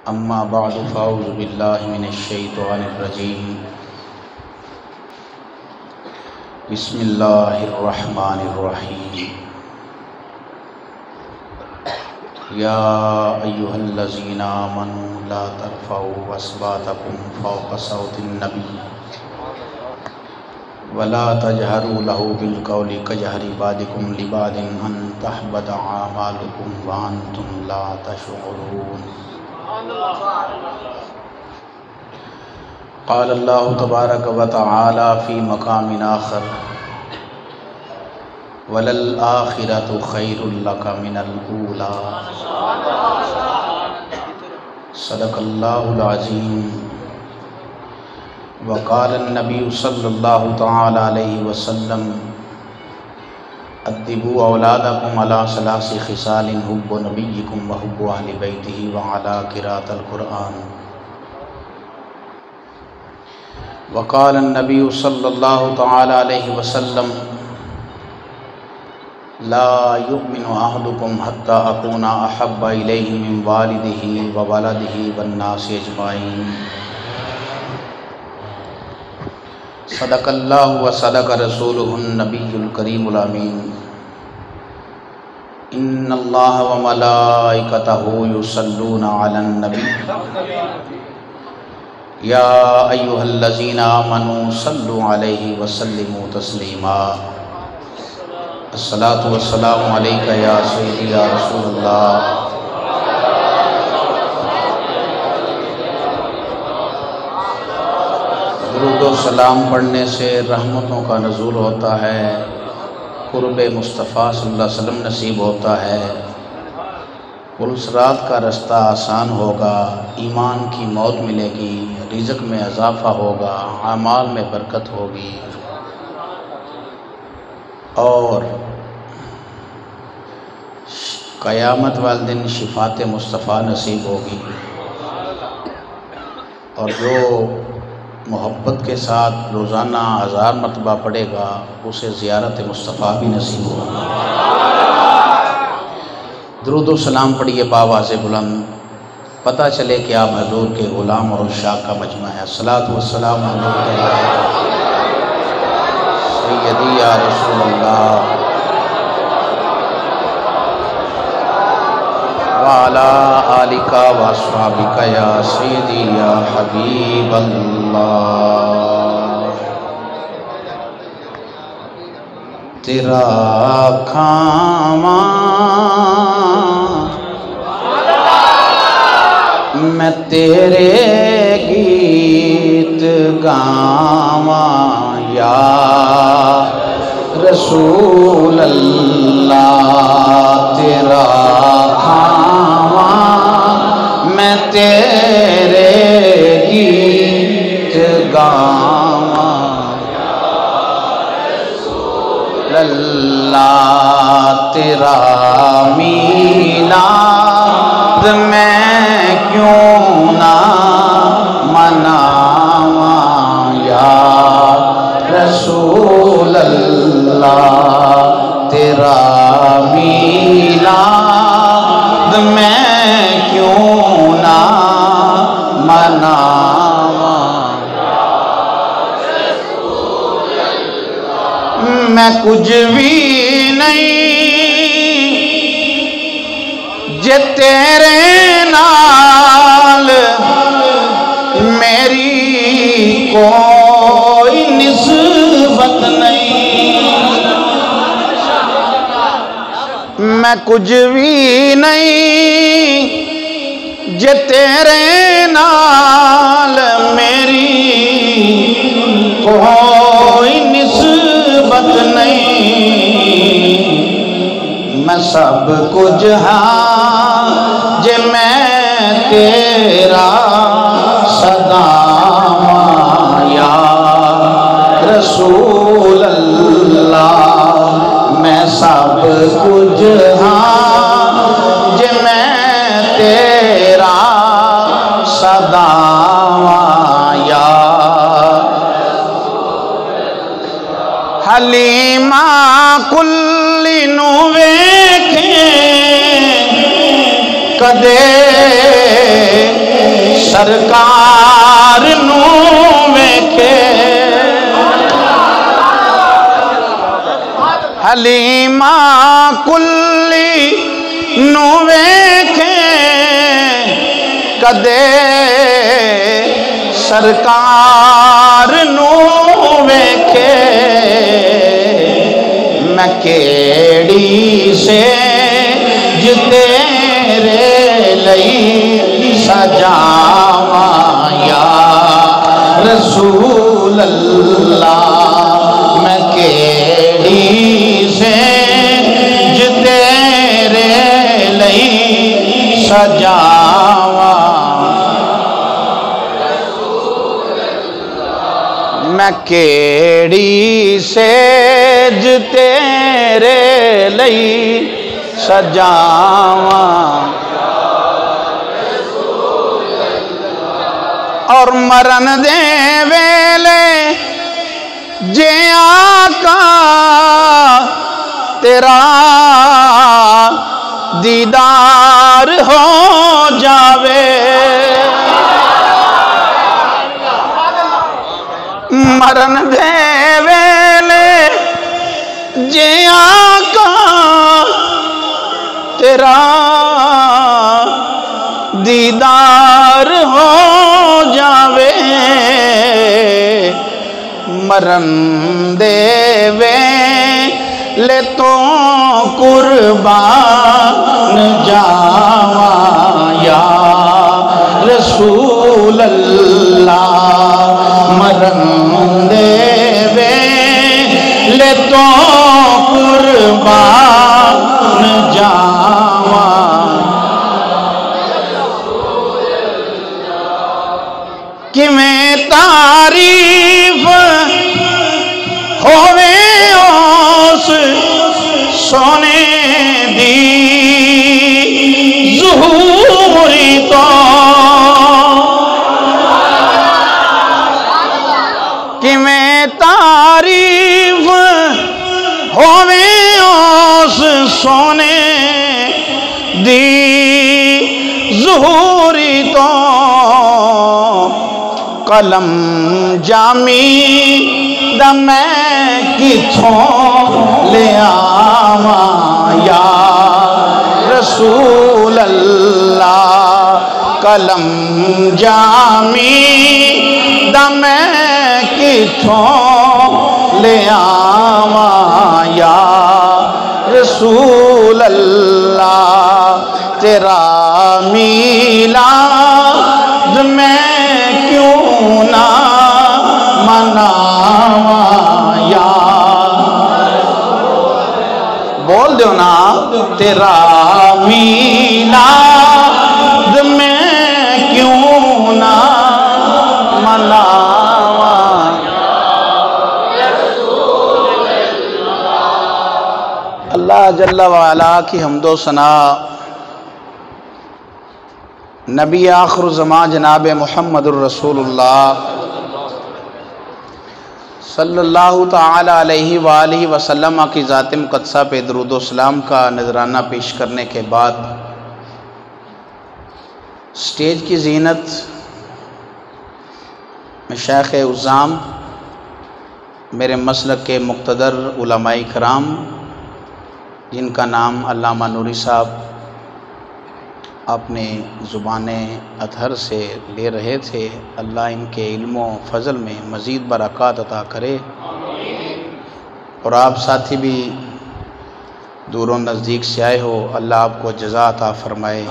اما بعد فاعوذ باللہ من الشیطان الرجیم بسم اللہ الرحمن الرحیم یا ایہا الذین آمنوا لا ترفعوا اصواتکم فوق صوت النبی ولا تجہروا لہ بالقول کجہر بعضکم لبعض ان تحبط اعمالکم وانتم لا تشعرون۔ قال اللہ تبارک و تعالی فی مقام آخر وَلَلْآخِرَةُ خَيْرٌ لَكَ مِنَ الْأُولَى۔ صدق اللہ العظیم۔ وقال النبی صلی اللہ تعالی علیہ وسلم ادبوا اولادکم علی ثلاث خصال حب نبیکم وحب اہل بیتہ وعلی قراءۃ القرآن۔ وقال النبی صلی اللہ تعالی علیہ وسلم لا یؤمن احدکم حتی اکون احب الیہ من والدہ وولدہ والناس اجمعین۔ صدق اللہ و صدق رسولہ النبی الکریم الامین۔ ان اللہ و ملائکتہ یصلون علی النبی یا ایہا الذین آمنوا صلوا علیہ وسلموا تسلیما۔ الصلاۃ والسلام علیک یا سیدی یا رسول اللہ۔ درود و سلام پڑھنے سے رحمتوں کا نزول ہوتا ہے، قرب مصطفیٰ صلی اللہ علیہ وسلم نصیب ہوتا ہے، پرصراط کا رستہ آسان ہوگا، ایمان کی موت ملے گی، رزق میں اضافہ ہوگا، اعمال میں برکت ہوگی اور قیامت والے دن شفاعت مصطفیٰ نصیب ہوگی، اور جو محبت کے ساتھ روزانہ 1000 مرتبہ پڑھے گا اسے زیارت مصطفیٰ بھی نصیب ہوگی۔ درود و سلام پڑھیے باواز بلند، پتہ چلے کہ آپ حضور کے غلام اور عشاق کا مجمع ہے۔ الصلاۃ والسلام علیک سیدی یا رسول اللہ وعلی آلک واصحابک یا سیدی یا حبیب اللہ۔ تیرا کھاواں میں تیرے گیت گاواں یا رسول اللہ۔ تیرا کھاواں میں تیرے گیت گاواں اللہ۔ تیرا میلاد میں کیوں نہ مناواں یا رسول اللہ۔ تیرا میلاد میں کیوں نہ مناواں۔ میں کچھ بھی نہیں جے تیرے نال میری کوئی نسبت نہیں۔ میں کچھ بھی نہیں جے تیرے نال میری کوئی نسبت نہیں۔ میں سب کچھ ہاں جے میں تیرا صداواں یا رسول اللہ۔ میں سب کچھ ہاں جے میں تیرا صداواں یا حلیمہ کلی نو ویکھیں کدے سرکار نو ویکھے حلیمہ کلی نو ویکھے کدے سرکار نو ویکھے میں کیڑی سے تیرے لئی سجاواں یا رسول اللہ میں کیڑی سے تیرے لئی سجاواں میں کیڑی سیج تیرے لئی سجاواں اور مرن دے ویلے جے آقا تیرا دیدار ہو جاوے مرن دے ویلے جے آقا تیرا دیدار ہو جاوے مرن دے ویلے تو قربان جاواں یا رسول اللہ مرن دے ویلے تو قربان جاواں کیویں تعریف ہووے اس سونے دی ظہوری تو کیویں تعریف ہووے اس سونے دی ظہوری تو قلم جامی دا میں کتھوں لے آواں یا رسول اللہ قلم جامی دا میں کتھوں لے آواں یا رسول اللہ تیرا میلاد میں کیوں نہ مناواں یا بول دیو نا تیرا میلاد میں کیوں نہ مناواں اللہ جل وعلا کی حمد و ثنا نبی آخر زمان جناب محمد الرسول اللہ صلی اللہ تعالی علیہ وآلہ وسلم کی ذات مقدسہ پہ درود و سلام کا نذرانہ پیش کرنے کے بعد سٹیج کی زینت مشائخ عظام میرے مسلک کے مقتدر علماء کرام جن کا نام علامہ نوری صاحب اپنے زبان اطہر سے لے رہے تھے، اللہ ان کے علم و فضل میں مزید برکات عطا کرے، اور آپ ساتھی بھی دور و نزدیک سے آئے ہو، اللہ آپ کو جزا عطا فرمائے،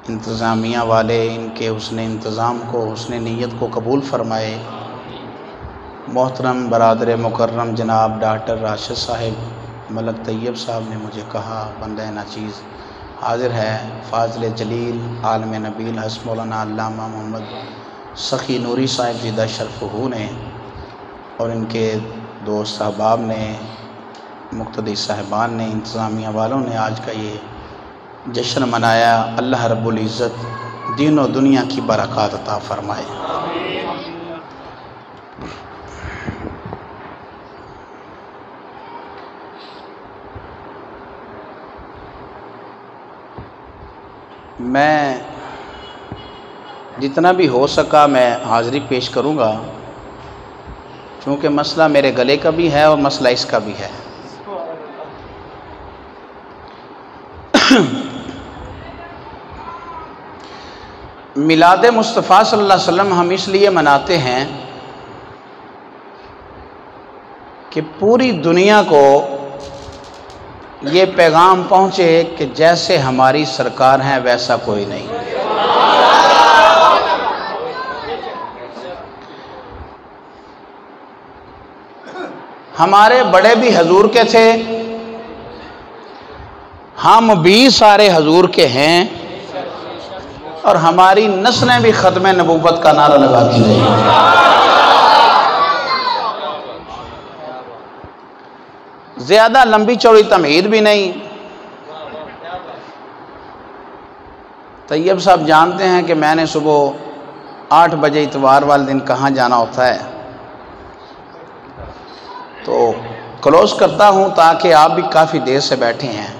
انتظامیہ والے ان کے حسن انتظام کو، حسن نیت کو قبول فرمائے۔ محترم برادر مکرم جناب ڈاکٹر راشد صاحب ملک طیب صاحب نے مجھے کہا بندہ ناچیز حاضر ہے، فاضل جلیل عالم نبیل حضرت مولانا علامہ محمد سخی نوری صاحب زیدہ شرفہ نے اور ان کے دوست احباب نے، مقتدی صاحبان نے، انتظامیہ والوں نے آج کا یہ جشن منایا۔ اللہ رب العزت دین و دنیا کی برکات عطا فرمائے۔ میں جتنا بھی ہو سکا میں حاضری پیش کروں گا، چونکہ مسئلہ میرے گلے کا بھی ہے اور مسئلہ اس کا بھی ہے۔ میلاد مصطفیٰ صلی اللہ علیہ وسلم ہم اس لیے مناتے ہیں کہ پوری دنیا کو یہ پیغام پہنچے کہ جیسے ہماری سرکار ہیں ویسا کوئی نہیں۔ ہمارے بڑے بھی حضور کے تھے، ہم بھی سارے حضور کے ہیں، اور ہماری نسلیں بھی ختم نبوت کا نعرہ لگاتی رہی۔ زیادہ لمبی چوڑی تمہید بھی نہیں۔ طیب صاحب جانتے ہیں کہ میں نے صبح 8 بجے اتوار والے دن کہاں جانا ہوتا ہے، تو کلوز کرتا ہوں تاکہ آپ بھی کافی دیر سے بیٹھے ہیں۔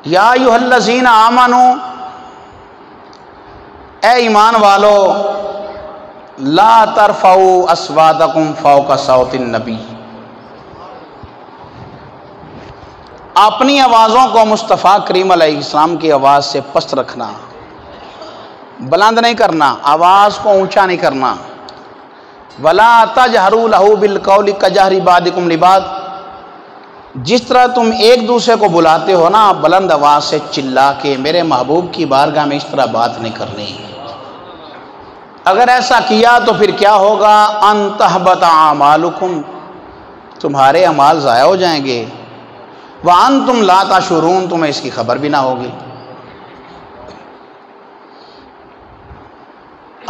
یا ایھا الذین آمنو، اے ایمان والو، لا ترفعوا اصواتکم فوق صوت النبی، اپنی آوازوں کو مصطفیٰ کریم علیہ السلام کی آواز سے پست رکھنا، بلند نہیں کرنا، آواز کو اونچا نہیں کرنا۔ وَلَا تَجْهَرُوا لَهُ بِالْقَوْلِ كَجَهْرِ بَعْضِكُمْ لِبَعْضٍ، جس طرح تم ایک دوسرے کو بلاتے ہو نا بلند آواز سے چلا کے، میرے محبوب کی بارگاہ میں اس طرح بات نہیں کرنی۔ اگر ایسا کیا تو پھر کیا ہوگا؟ أَن تَحْبَطَ أَعْمَالُكُمْ، تمہارے اعمال ضائع ہو جائیں گے۔ وَأَنْتُمْ لَا تَشْعُرُونَ، تمہیں اس کی خبر بھی نہ ہوگی۔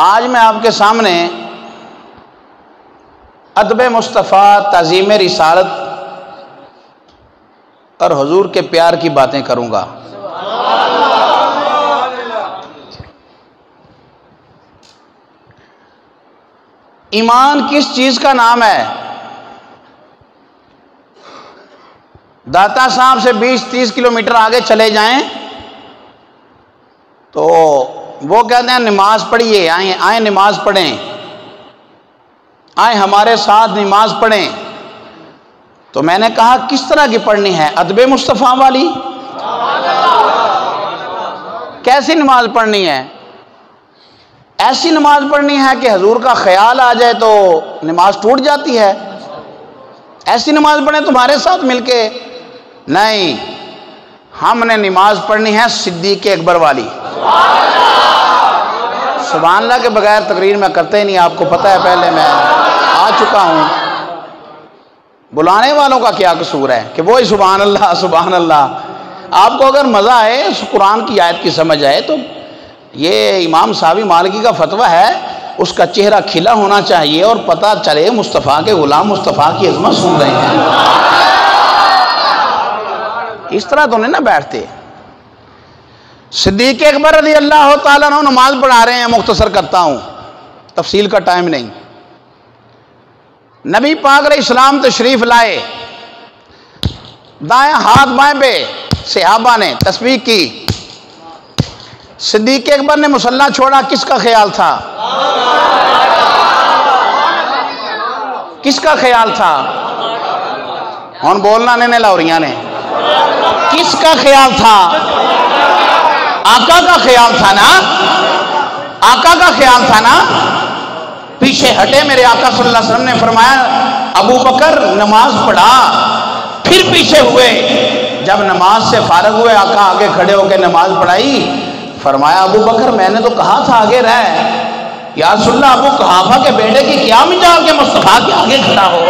آج میں آپ کے سامنے ادب مصطفیٰ، تعظیم رسالت اور حضور کے پیار کی باتیں کروں گا۔ ایمان کس چیز کا نام ہے؟ داتا صاحب سے 20-30 کلومیٹر آگے چلے جائیں تو وہ کہتے ہیں نماز پڑھیے، آئیں نماز پڑھیں، آئیں ہمارے ساتھ نماز پڑھیں۔ تو میں نے کہا کس طرح کی پڑھنی ہے؟ ادب مصطفیٰ والی؟ کیسی نماز پڑھنی ہے؟ ایسی نماز پڑھنی ہے کہ حضور کا خیال آ جائے تو نماز ٹوٹ جاتی ہے؟ ایسی نماز پڑھیں تمہارے ساتھ مل کے؟ نہیں، ہم نے نماز پڑھنی ہے صدیق اکبر والی۔ سبحان اللہ کے بغیر تقریر میں کرتے ہی نہیں، آپ کو پتہ ہے، پہلے میں آ چکا ہوں۔ بلانے والوں کا کیا قصور ہے کہ وہی سبحان اللہ سبحان اللہ۔ آپ کو اگر مزہ آئے، اس قرآن کی آیت کی سمجھ آئے، تو یہ امام صاحب مالکی کا فتویٰ ہے، اس کا چہرہ کھلا ہونا چاہیے اور پتہ چلے مصطفیٰ کے غلام مصطفیٰ کی عظمت سن رہے ہیں۔ اس طرح تو نہیں نا بیٹھتے۔ صدیق اکبر رضی اللہ تعالیٰ عنہ نماز پڑھا رہے ہیں، مختصر کرتا ہوں، تفصیل کا ٹائم نہیں۔ نبی پاک علیہ السلام تشریف لائے، دائیں ہاتھ بائیں پہ صحابہ نے تسبیح کی، صدیق اکبر نے مصلی چھوڑا، کس کا خیال تھا؟ کس کا خیال تھا؟ ہون بولنا نہیں لاوریاں نے، کس کا خیال تھا؟ آقا کا خیال تھا نا، آقا کا خیال تھا نا۔ پیچھے ہٹے، میرے آقا صلی اللہ علیہ وسلم نے فرمایا ابو بکر نماز پڑھا، پھر پیچھے ہوئے، جب نماز سے فارغ ہوئے آقا آگے کھڑے ہو کے نماز پڑھائی، فرمایا ابو بکر میں نے تو کہا تھا آگے رہ، یا رسول اللہ ابو قحافہ کے بیٹے کی کیا مجال کہ مصطفیٰ کے آگے کھڑا ہو۔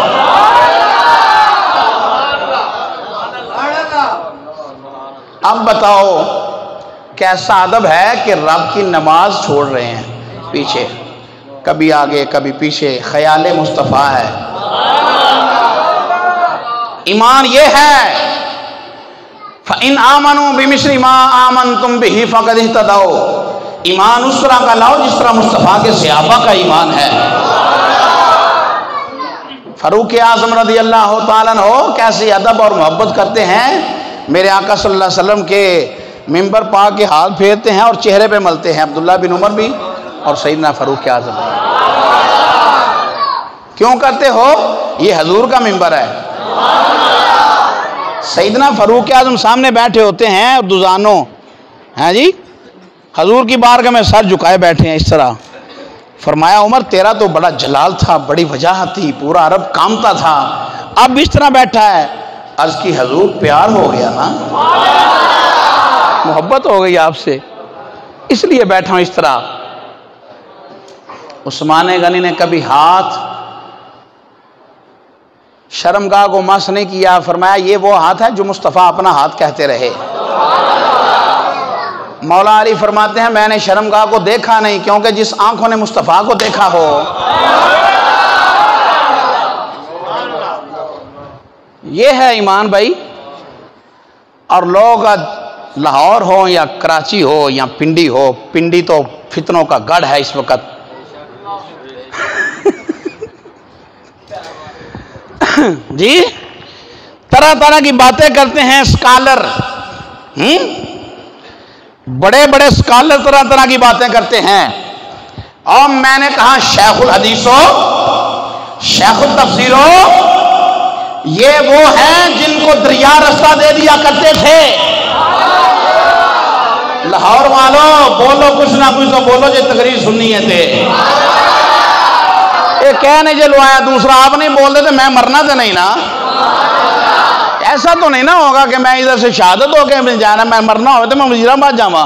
اب بتاؤ کیسا ادب ہے کہ رب کی نماز چھوڑ رہے ہیں پیچھے، کبھی آگے کبھی پیچھے، خیال مصطفیٰ ہے۔ ایمان یہ ہے فَإِنْ آمَنُوا بِمِثْلِ مَا آمَنْتُمْ بِهِ فَقَدِ اهْتَدَوْا، ایمان اس طرح کا لاؤ جس طرح مصطفیٰ کے صحابہ کا ایمان ہے۔ فاروق اعظم رضی اللہ تعالیٰ عنہ کیسی ادب اور محبت کرتے ہیں میرے آقا صلی اللہ علیہ وسلم کے منبر پا کے ہاتھ پھیرتے ہیں اور چہرے پہ ملتے ہیں، عبداللہ بن عمر بھی اور سیدنا فاروق اعظم۔ کیوں کرتے ہو؟ یہ حضور کا منبر ہے۔ سیدنا فاروق اعظم سامنے بیٹھے ہوتے ہیں اور دوزانوں جی حضور کی بارگاہ میں سر جھکائے بیٹھے ہیں اس طرح۔ فرمایا عمر تیرا تو بڑا جلال تھا، بڑی وجاہت تھی، پورا عرب کامتا تھا، اب اس طرح بیٹھا ہے۔ عرض کی حضور پیار ہو گیا نا، محبت ہو گئی آپ سے، اس لیے بیٹھا ہوں اس طرح۔ عثمان غنی نے کبھی ہاتھ شرمگاہ کو مس نہیں کیا، فرمایا یہ وہ ہاتھ ہے جو مصطفیٰ اپنا ہاتھ کہتے رہے۔ مولا علی فرماتے ہیں میں نے شرمگاہ کو دیکھا نہیں، کیونکہ جس آنکھوں نے مصطفیٰ کو دیکھا ہو۔ یہ ہے ایمان بھائی۔ اور لوگ لاہور ہو یا کراچی ہو یا پنڈی ہو، پنڈی تو فتنوں کا گڑھ ہے اس وقت، جی طرح طرح کی باتیں کرتے ہیں اسکالر، بڑے بڑے اسکالر طرح طرح کی باتیں کرتے ہیں۔ اور میں نے کہا شیخ الحدیث ہو، شیخ التفسیر ہو، یہ وہ ہیں جن کو دریا رستہ دے دیا کرتے تھے۔ لاہور والوں بولو کچھ نہ کچھ تو بولو جو تقریر سننی ہے تھے، یہ کہنے جو لوایا دوسرا آپ نہیں بول دیتے میں مرنا تو نہیں نا، ایسا تو نہیں نا ہوگا کہ میں ادھر سے شہادت ہو کے جانا، میں مرنا ہوئے تو میں وزیر آباد جاواں،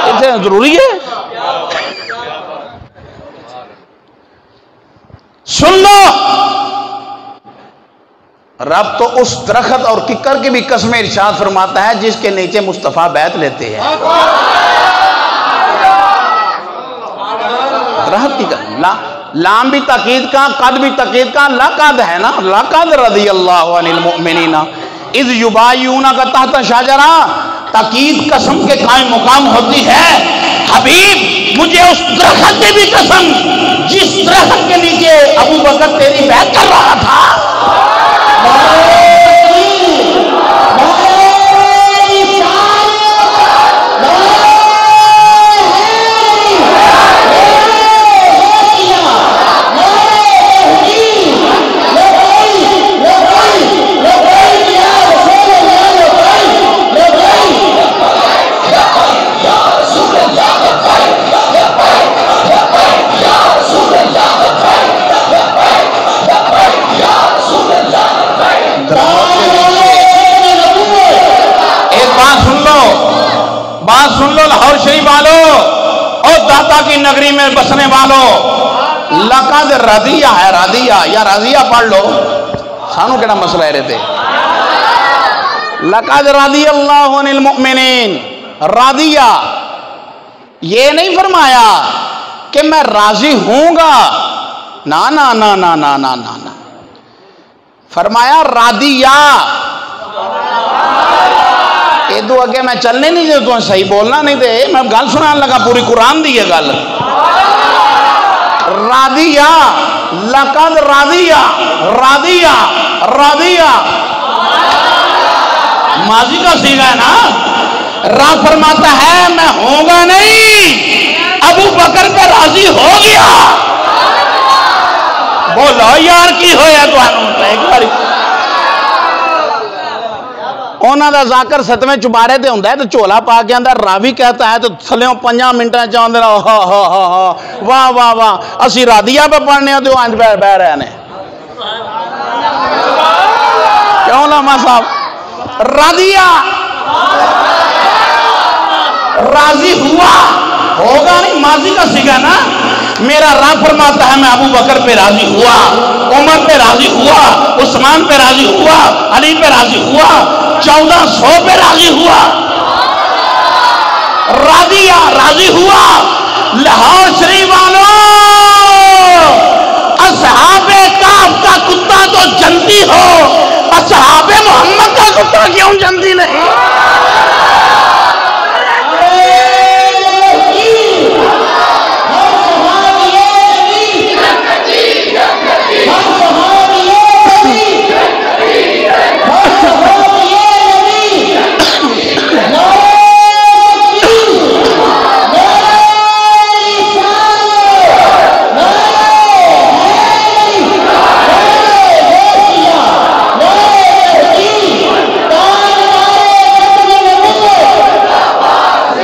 اتنے ضروری ہے؟ سن لو، رب تو اس درخت اور ککر کی بھی قسم ارشاد فرماتا ہے جس کے نیچے مصطفیٰ بیعت لیتے ہیں۔ درخت کی لام بھی تاکید کا، قد بھی تاکید کا، لقد ہے نا، لقد رضی اللہ عن المؤمنین اذ یبایعونک تحت شجرہ، تاکید قسم کے قائم مقام ہوتی ہے۔ حبیب مجھے اس درخت کی بھی قسم جس درخت کے نیچے ابو بکر تیری بیعت کر رہا تھا۔ سن لو لاہور شریف والوں اور داتا کی نگری میں بسنے والوں، لقد رضیہ ہے، رضیہ یا رضیہ پڑھ لو، سانو کیڑا مسئلہ ہے رہتے۔ لقد رضی اللہ عن المؤمنین، رضیہ یہ نہیں فرمایا کہ میں راضی ہوں گا، نا نا نا نا نا نا نا، فرمایا رضیہ۔ ادو اگے میں چلنے نہیں دے، تو صحیح بولنا نہیں دے، میں گل سنان لگا، پوری قرآن دی ہے گل۔ راضیہ، لقد راضیہ، راضیہ راضیہ ماضی کا صیغہ ہے نا۔ رب فرماتا ہے میں ہوں گا نہیں، ابو بکر پہ راضی ہو گیا۔ بولو یار کی ہویا تو ایک باری اونا دا ذاکر ستویں چبارے دے ہوندہ ہے تو چولا پا کے اندر راوی کہتا ہے تو تھلیوں 5 منٹاں چاہندے رہا واہ واہ واہ، اسی رادیہ پہ پڑھنے ہو تو آنج بہ رہے ہیں۔ کیوں لما صاحب؟ رادیہ راضی ہوا، ہوگا نہیں، ماضی کا سگا نا۔ میرا رب فرماتا ہے میں ابو بکر پہ راضی ہوا، عمر پہ راضی ہوا، عثمان پہ راضی ہوا، علی پہ راضی ہوا، 1400 پہ راضی ہوا، راضی ہوا۔ لاہور شریف والوں، اصحاب کہف کا کتا تو جنتی ہو، اصحاب محمد کا کتا کیوں جنتی نہیں؟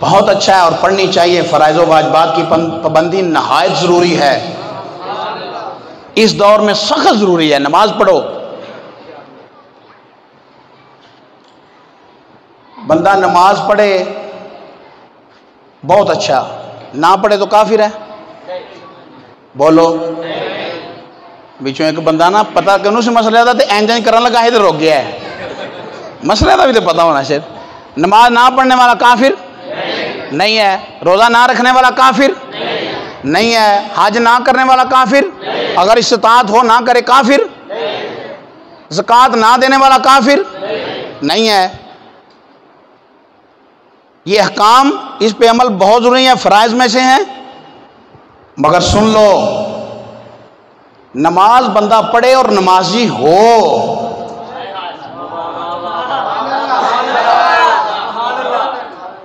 بہت اچھا ہے اور پڑھنی چاہیے. فرائض و واجبات کی پابندی نہایت ضروری ہے. اس دور میں سخت ضروری ہے. نماز پڑھو. بندہ نماز پڑھے بہت اچھا، نہ پڑھے تو کافر ہے. بولو. بیچوں ایک بندہ نا پتہ کنوں سے مسئلہ تھا تو اینجن کرنے لگا ہے تو رک گیا ہے. مسئلہ تھا بھی تو پتہ ہونا شاید. نماز نہ پڑھنے والا کافر نہیں ہے. روزہ نہ رکھنے والا کافر نہیں ہے. حج نہ کرنے والا کافر، اگر استطاعت ہو نہ کرے کافر. زکوٰۃ نہ دینے والا کافر نہیں ہے. یہ احکام اس پہ عمل بہت ضروری ہے، فرائض میں سے ہیں. مگر سن لو، نماز بندہ پڑھے اور نمازی ہو.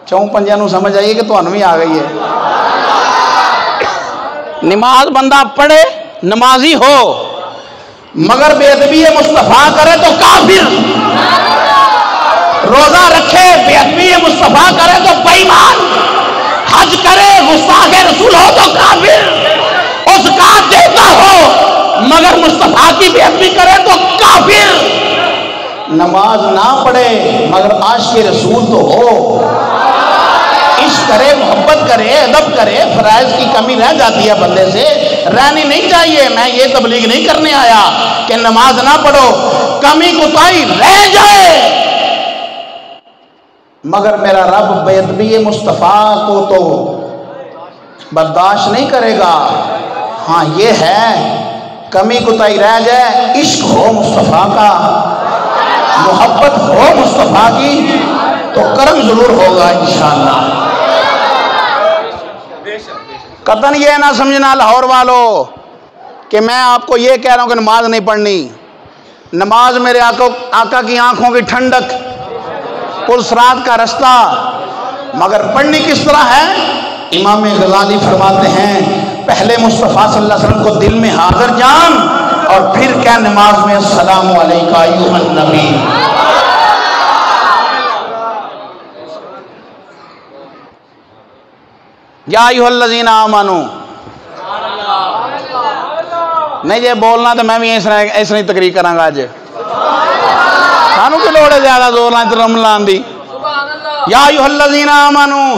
چون پنجا نو سمجھ آئیے کہ تو انوی آ گئی ہے. نماز بندہ پڑھے نمازی ہو مگر بے ادبی مصطفیٰ کرے تو کافر. روزہ رکھے بے ادبی مصطفیٰ کرے تو بے ایمان. حج کرے گستاخ رسول ہو تو کافر. اور زکوٰۃ دیتا ہو مگر مصطفیٰ کی بے ادبی کرے تو کافر. نماز نہ پڑھے مگر عاشق رسول تو ہو. عشق کرے، محبت کرے، ادب کرے. فرائض کی کمی رہ جاتی ہے بندے سے، رہنی نہیں چاہیے. میں یہ تبلیغ نہیں کرنے آیا کہ نماز نہ پڑھو، کمی کوتاہی رہ جائے مگر میرا رب بے ادبی مصطفیٰ کو تو برداشت نہیں کرے گا. ہاں یہ ہے کمی کوتاہی رہ جائے، عشق ہو مصطفیٰ کا، محبت ہو مصطفیٰ کی تو کرم ضرور ہوگا انشاءاللہ. قطعاً یہ نہ سمجھنا لاہور والو کہ میں آپ کو یہ کہہ رہا ہوں کہ نماز نہیں پڑھنی. نماز میرے آقا کی آنکھوں کی ٹھنڈک، پرسرات کا رستہ. مگر پڑھنی کس طرح ہے؟ امام غزالی فرماتے ہیں پہلے مصطفیٰ صلی اللہ علیہ وسلم کو دل میں حاضر جان اور پھر کیا نماز میں السلام علیکہ ایھا النبی. یا ایھا الذین آمنوا. نہیں جی بولنا تو میں بھی اس طرح تقریر کروں گا. اج سانو کی لوڑ ہے زیادہ زور رم لان دی. یا ایھا الذین آمنوا،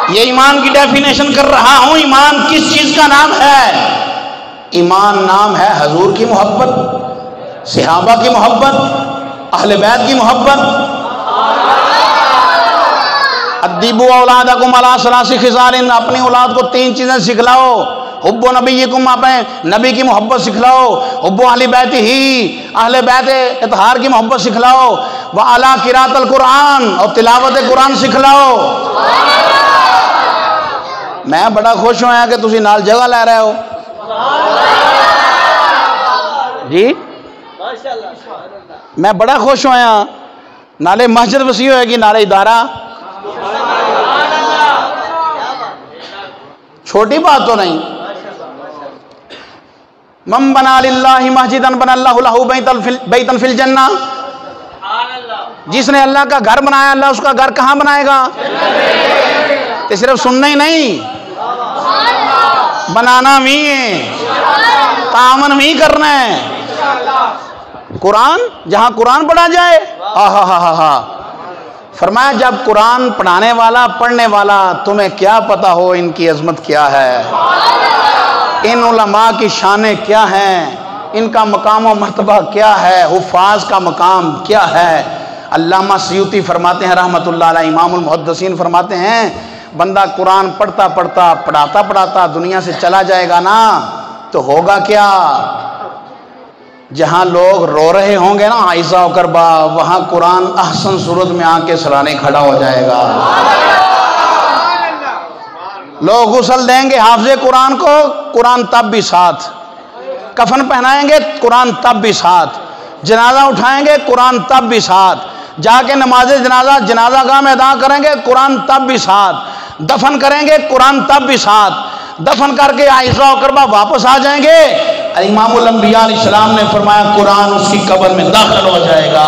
یہ ایمان کی ڈیفینیشن کر رہا ہوں. ایمان کس چیز کا نام ہے؟ ایمان نام ہے حضور کی محبت، صحابہ کی محبت، اہل بیت کی محبت. ادیبوا اولادکم علی ثلاث خصال، اپنی اولاد کو 3 چیزیں سکھلاؤ. حب نبیکم، اپنے نبی کی محبت سکھلاؤ. حب اہل بیت ہی، اہل بیت اطہار کی محبت سکھلاؤ. وعلی قراءۃ القرآن، اور تلاوت قرآن سکھلاؤ. میں بڑا خوش ہویا کہ تسی نال جگہ لے رہے ہو جی. میں بڑا خوش ہویا. نالے مسجد وسیع ہوئے گی، نالے ادارہ. چھوٹی بات تو نہیں. من بنا للہ مسجدا بنا اللہ لہ بیتا فی الجنہ. جس نے اللہ کا گھر بنایا اللہ اس کا گھر کہاں بنائے گا؟ تو صرف سننا ہی نہیں، بنانا بھی ہے، تعاون بھی کرنا ہے. قرآن جہاں قرآن پڑھا جائے، فرمایا جب قرآن پڑھانے والا پڑھنے والا تمہیں کیا پتا ہو ان کی عظمت کیا ہے، ان علماء کی شانیں کیا ہیں، ان کا مقام و مرتبہ کیا ہے، حفاظ کا مقام کیا ہے. علامہ سیوطی فرماتے ہیں رحمت اللہ علیہ، امام المحدثین فرماتے ہیں بندہ قرآن پڑھتا پڑھتا پڑھاتا پڑھاتا دنیا سے چلا جائے گا نا تو ہوگا کیا؟ جہاں لوگ رو رہے ہوں گے نا عائزہ و کربا، وہاں قرآن احسن صورت میں آ کے سرانے کھڑا ہو جائے گا. لوگ غسل دیں گے حافظ قرآن کو، قرآن تب بھی ساتھ. کفن پہنائیں گے قرآن تب بھی ساتھ. جنازہ اٹھائیں گے قرآن تب بھی ساتھ. جا کے نماز جنازہ گاہ میں ادا کریں گے قرآن تب بھی ساتھ. دفن کریں گے قرآن تب بھی ساتھ. دفن کر کے عائشہ و کربا واپس آ جائیں گے. امام الانبیاء علیہ السلام نے فرمایا قرآن اس کی قبر میں داخل ہو جائے گا.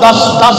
10-10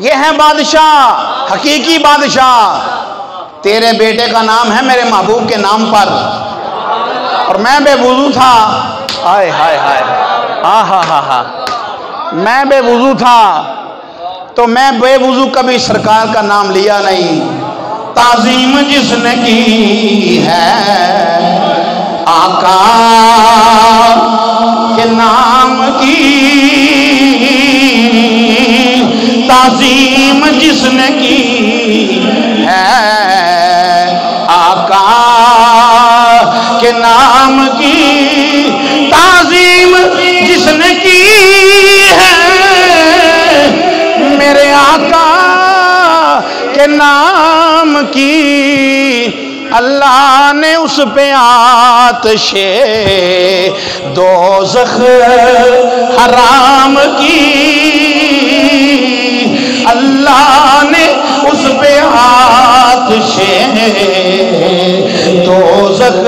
یہ ہے بادشاہ، حقیقی بادشاہ۔ تیرے بیٹے کا نام ہے میرے محبوب کے نام پر، اور میں بے وضو تھا، ہائے ہائے ہائے، ہاں میں بے وضو تھا تو میں بے وضو کبھی سرکار کا نام لیا نہیں۔ تعظیم جس نے کی ہے آقا کے نام کی، تعظیم جس نے کی ہے آقا کے نام کی، تعظیم جس نے کی ہے میرے آقا کے نام کی، اللہ نے اس پہ آتش دوزخ حرام کی، اللہ نے اس پہ آتش دوزخ۔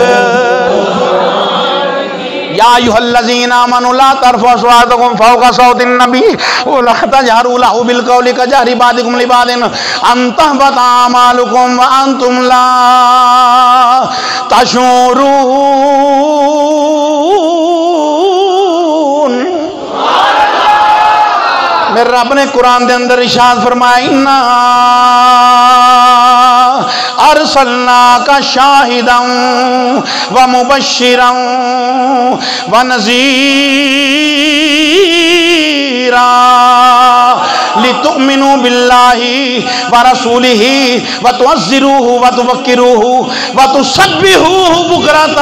یا ایھا الذین آمنوا لا ترفعوا اصواتکم فوق صوت النبی ولا تجہروا لہ بالقول کجہر بعضکم لبعض ان تحبط اعمالکم وانتم لا تشعرون۔ میرے رب نے قرآن دے اندر ارشاد فرمایا انا ارسلناک شاہدا ومبشرا ونذیرا لتؤمنوا باللہ ورسولہ وتعزروہ وتوقروہ وتسبحوہ بکرۃ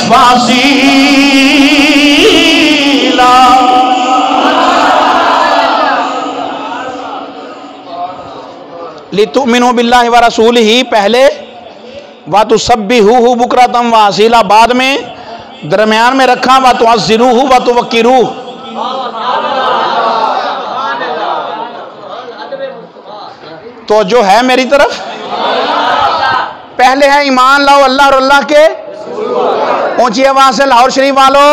واصیلا۔ لِتُؤْمِنُوا بِاللَّهِ وَرَسُولِهِ پہلے وَتُسَبِّحُوهُ بُكْرَةً وَأَصِيلًا بعد میں درمیان میں رکھا وَتُعَزِّرُوهُ وَتُوَقِّرُوهُ۔ تو جو ہے میری طرف پہلے ہے ایمان لاؤ اللہ اور اللہ کے، اونچی آواز سے لاہور شریف والو،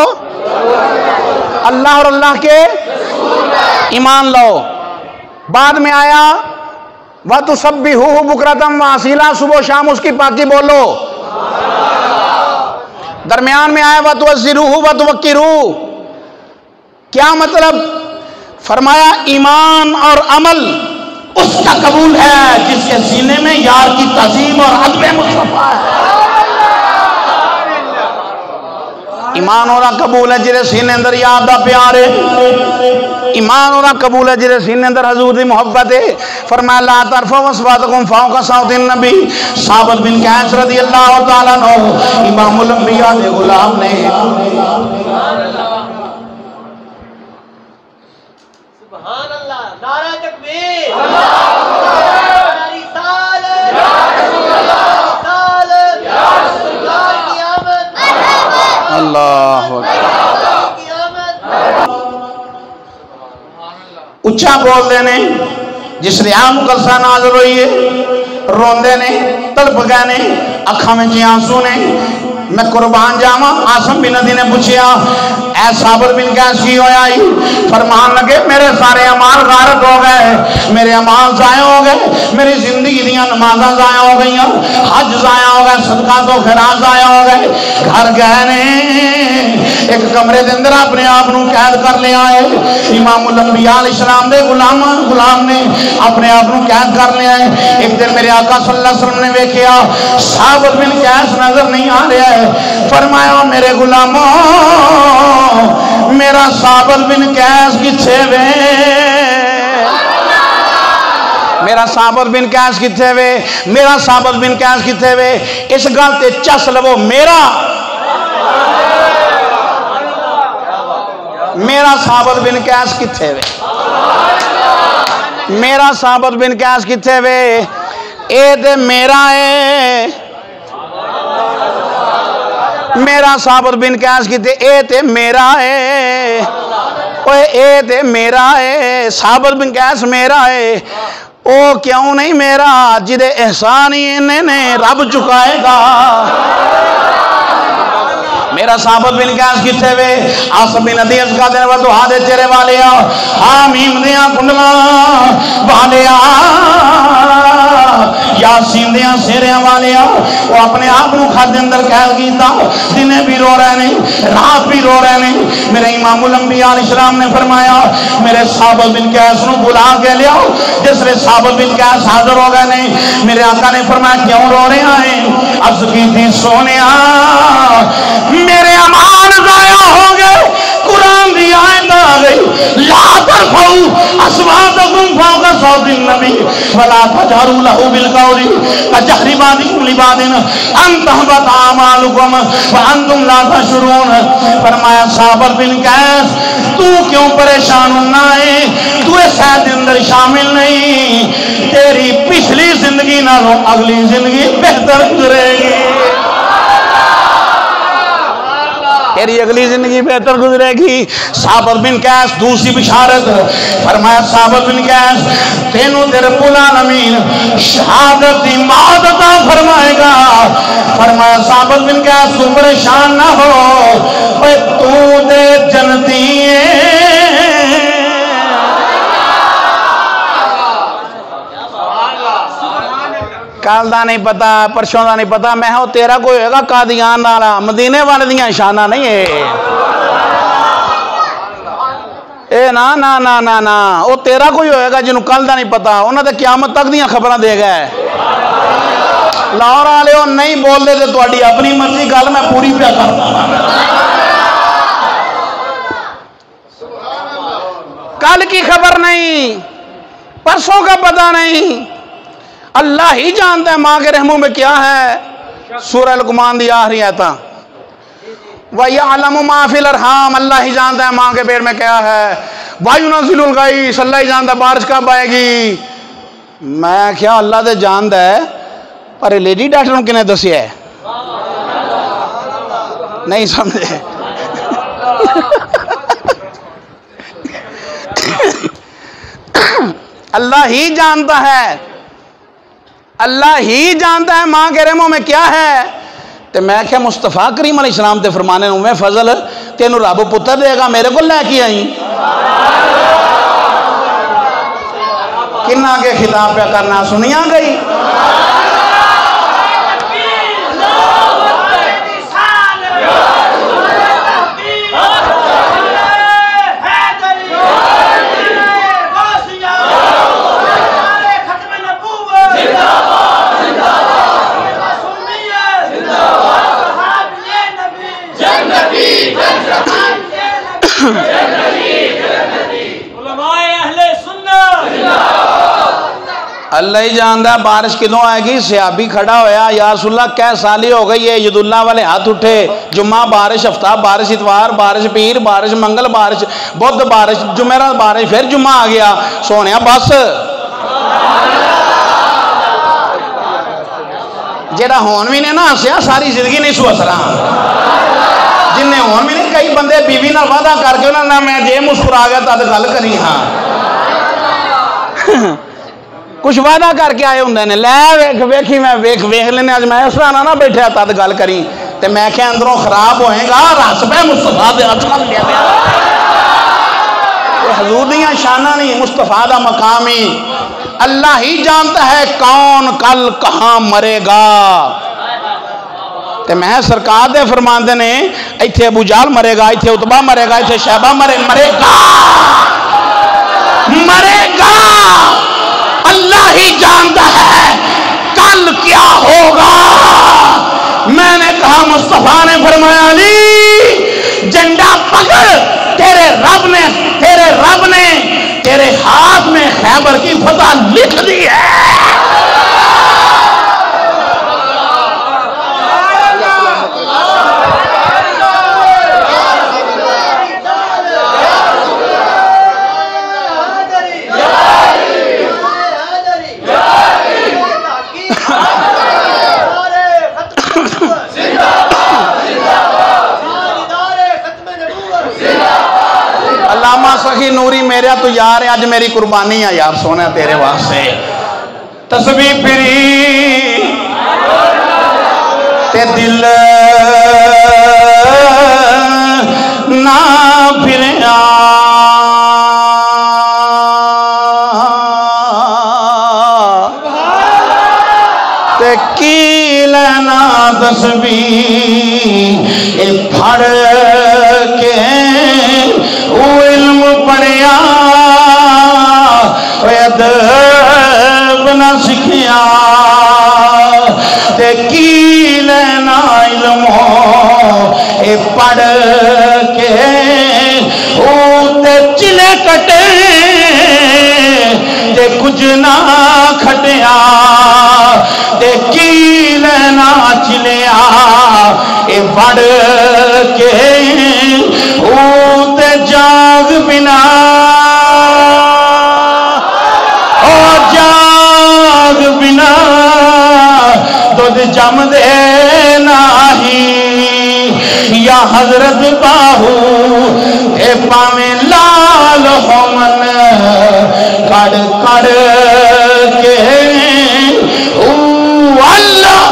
اللہ اور اللہ کے ایمان لاؤ۔ بعد میں آیا وَتُسَبِّحُوهُ بُكْرَةً وَأَصِيلًا، صبح و شام اس کی پاکی بولو۔ درمیان میں آیا وَتُعَزِّرُوهُ وَتُوَقِّرُوهُ، کیا مطلب؟ فرمایا ایمان اور عمل اس کا قبول ہے جس کے سینے میں یار کی تعظیم اور ادب مصطفیٰ ہے۔ ایمان اور قبول ہے جرے سینے اندر یار دا پیار ہے، ایمان اور قبول ہے جرے سینے اندر حضور دی محبت ہے۔ فرمایا لا ترفعوا اصواتکم فوق صوت النبی، ثابت بن قیس رضی اللہ تعالیٰ عنہ امام الانبیاء دے غلام نے سبحان اللہ، نعرہ تکبیر، نعرہ رسالت، یا رسول اللہ، رسالت، یا رسول اللہ کی آمد، اللہ اچھا بول دینے جس نے آم قلصہ نازل ہوئی ہے، روندے نے تلپ گئے نے اکھا میں جی آنسو نے۔ میں قربان جاما آسم بن ندی نے پوچھیا اے صابر بن قیس کی ہویا ہی؟ فرمان لگے میرے سارے اعمال غارت ہو گئے، میرے اعمال ضائع ہو گئے، میری زندگی دیاں نمازاں ضائع ہو گئی، حج ضائع ہو گئے، صدقات و خیرات ضائع ہو گئے۔ گھر گئے نے ایک کمرے دے اندر اپنے آپ نو قید کر لیا ہے۔ امام الانبیاء علیہ السلام دے غلام نے اپنے آپ نو قید کر لیا ہے۔ ایک دن میرے آقا صلی اللہ علیہ وسلم نے ویکھیا صابر بن قیس نظر نہیں آ رہا ہے، فرمایا میرے غلاموں میرا صابر بن قیس کتھے وے، میرا صابر بن قیس کتھے وے، میرا صابر بن قیس کتھے وے۔ اس گل تے چس لو میرا صابر بن قیس کتھے وے، میرا صابر بن قیس کتھے وے، اے تے میرا ہے، میرا صابر بن قیس کتھے، اے تے میرا ہے، اے تے میرا ہے، صابر بن قیس میرا ہے۔ او کیوں نہیں میرا جدے احسان ہی انہیں رب چکائے گا۔ میرا صابر بن قیس کتھے وے، آسم بن ندی ازکا دن و دعا دے تیرے والے حامیم دیاں کنڈلا سیرے والے وہ اپنے آپ کو خط دے اندر قید کیتا دنے بھی رو رہے ہیں رات بھی رو رہے ہیں میرے امام الانبیاء علیہ السلام نے فرمایا میرے ثابت بن قیس کو بلا کے لیا جس نے ثابت بن قیس حاضر ہو گئے نہیں میرے آقا نے فرمایا کیوں رو رہے ہیں عرض کی تھی سونیا میرے امان ضائع ہو گئے قرآن دی آیت آ گئی لا ترفعوا اصواتکم فوق صوت النبی ولا تجهروا له بالقول كجهر بعضكم لبعض ان تحبط اعمالكم وانتم لا تشعرون فرمایا ثابت بن قیس تو کیوں پریشان ہونا ہے تو اس حد اندر شامل نہیں تیری پچھلی زندگی نالوں اگلی زندگی بہتر گزرے گی تیری اگلی زندگی بہتر گزرے گی ثابت بن قیس دوسری بشارت فرمایا ثابت بن قیس تینوں تیرے رب العالمین شہادت دی موت عطا فرمائے گا فرمایا ثابت بن قیس تو پریشان نہ ہو اے تو دے جنتی کال دا نہیں پتا پرشوں دا نہیں پتا میں ہوں تیرا کوئی ہوئے گا قادیان نالا مدینے والے دیاں شانہ نہیں ہے اے نا نا نا نا نا او تیرا کوئی ہوئے گا جنہوں کال دا نہیں پتا انہوں نے قیامت تک دیاں خبریں دے گئے لاہور آلے ہو نہیں بول دے تو اڈی اپنی مرضی گل میں پوری پیا کرتا کل کی خبر نہیں پرسوں کا پتہ نہیں اللہ ہی جانتا ہے ماں کے رحموں میں کیا ہے سورہ لقمان دی آخری آیتاں وَيَعْلَمُ مَا فِي الْأَرْحَامِ اللہ ہی جانتا ہے ماں کے پیٹ میں کیا ہے وَيُنَزِّلُ الْغَيْثَ اللہ ہی جانتا ہے بارش کب آئے گی میں کیا اللہ تے جانتا ہے پر لیڈی ڈاکٹروں کنے دسی ہے نہیں سمجھے اللہ ہی جانتا ہے اللہ ہی جانتا ہے ماں کے رحموں میں کیا ہے تو میں کیا مصطفیٰ کریم علیہ السلام تے فرمانے ہوں میں فضل تینوں رب پتر دے گا میرے کو لے کے آئیں کنہ کے خطاب پہ کرنا سنیاں گئی اللہ ہی جانتا ہے بارش کدوں آئے گی صحابی کھڑا ہویا یا رسول اللہ کیا سالی ہو گئی ہے عید اللہ والے ہاتھ اٹھے جمعہ بارش ہفتہ بارش اتوار بارش پیر بارش منگل بارش بدھ بارش جمعرات بارش پھر جمعہ آ گیا سونیا بس جیڑا ہون بھی نے نا ہسیا ساری زندگی نہیں سو ہسرا جن نے ہون بھی نہیں کئی بندے بیوی نہ وعدہ کر کے انہوں نے میں جے مسکرا گیا تد گل کری ہاں کچھ وعدہ کر کے آئے ہوندے نے لے ویکھی میں ویکھ لینے آج میں اس طرح نہ بیٹھے تد گل کری تے میں کہ اندروں خراب ہوئے گا رس پہ مصطفیٰ دے اچھا لیا گیا حضور دیاں شانہ نہیں مصطفیٰ دا مقامی اللہ ہی جانتا ہے کون کل کہاں مرے گا تے میں سرکار دے فرماندے نے ایتھے ابو جہل مرے گا ایتھے عتبہ مرے گا ایتھے شیبہ مرے گا اللہ ہی جانتا ہے کل کیا ہوگا میں نے کہا مصطفیٰ نے فرمایا علی جھنڈا پکڑ تیرے رب نے تیرے ہاتھ میں خیبر کی فتح لکھ دی ہے سخی نوری میرے تو یار ہے آج میری قربانی ہے یار سونے تیرے واسطے تسبیح پھری تے دل نہ پھریا تے کی لینا دسوی اے پھڑ کے او علم پڑھیا ادب نہ سکھیا تے کی لینا علم اے پڑھ کے او تے چلے کٹے تے کچھ نہ کھٹیا تے کی لینا چلیا اے پڑھ کے او تے جاگ بنا بنا دودھ جم دے نہیں یا حضرت باہو اے پاویں لال ہومن کڑ کڑ کے او اللہ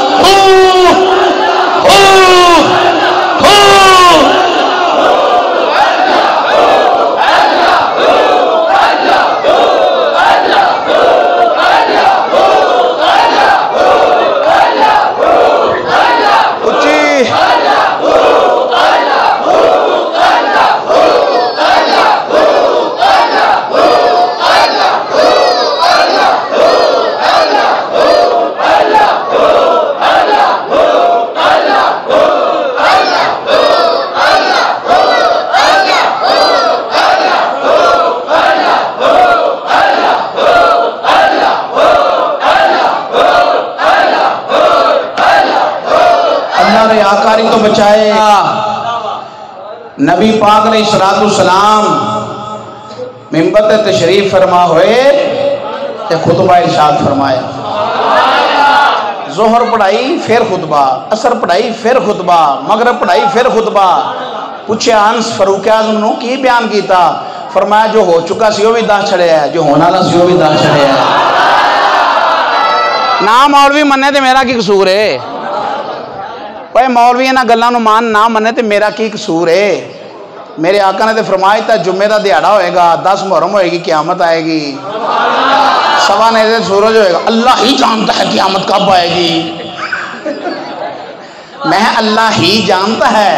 آکاری تو بچائے نبی پاک علیہ السلام منبر تے تشریف فرما ہوئے تے خطبہ ارشاد فرمایا ظہر پڑھائی پھر خطبہ عصر پڑھائی پھر خطبہ مغرب پڑھائی پھر خطبہ پوچھے انس فاروق اعظم نو کی بیان کیتا فرمایا جو ہو چکا سی وہ بھی دس چھڑے ہے جو ہونا والا سی وہ بھی دس چھڑے ہے نہ مولوی مننے تے میرا کی قصور ہے اوے مولوی انہاں گلاں نو مان نہ مننے تے میرا کی قصور ہے میرے آقا نے تے فرمایا تھا جمعہ دا دیہڑا ہوئے گا 10 محرم ہوئے گی قیامت آئے گی سوا نیزے سورج ہوئے گا اللہ ہی جانتا ہے قیامت کب آئے گی میں اللہ ہی جانتا ہے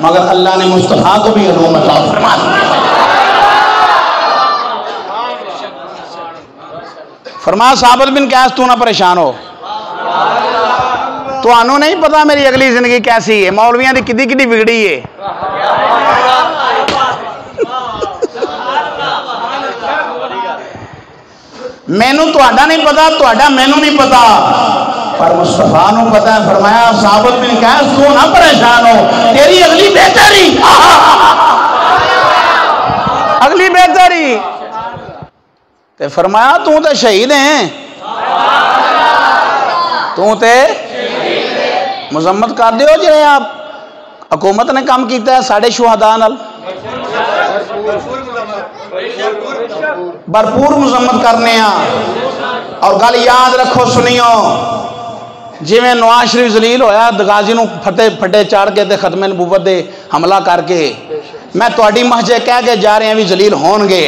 مگر اللہ نے مصطفیٰ کو بھی علوم عطا فرما فرمایا ثابت بن قیس تو نہ پریشان ہو تو انہوں نہیں پتا میری اگلی زندگی کیسی ہے مولویاں دی کدی کدی بگڑی ہے مینوں تہاڈا نہیں پتا تہاڈا مینوں نہیں پتا پر مصطفیٰ نو پتا ہے فرمایا ثابت بن قیس تو نہ پریشان ہو تیری اگلی بہتری اگلی بہتری تے فرمایا تو تے شہید ہیں تو تے مذمت کر دیو جے آپ حکومت نے کام کیتا ہے ساڑھے شہداء نال بھرپور مذمت کرنے ہیں اور گل یاد رکھو سنیو جی میں نواز شریف ذلیل ہویا غازی نو پھٹے چاڑ کے تے ختم نبوت دے حملہ کر کے میں تواڈی محجے کہہ کے جا رہے ہیں بھی ذلیل ہون گے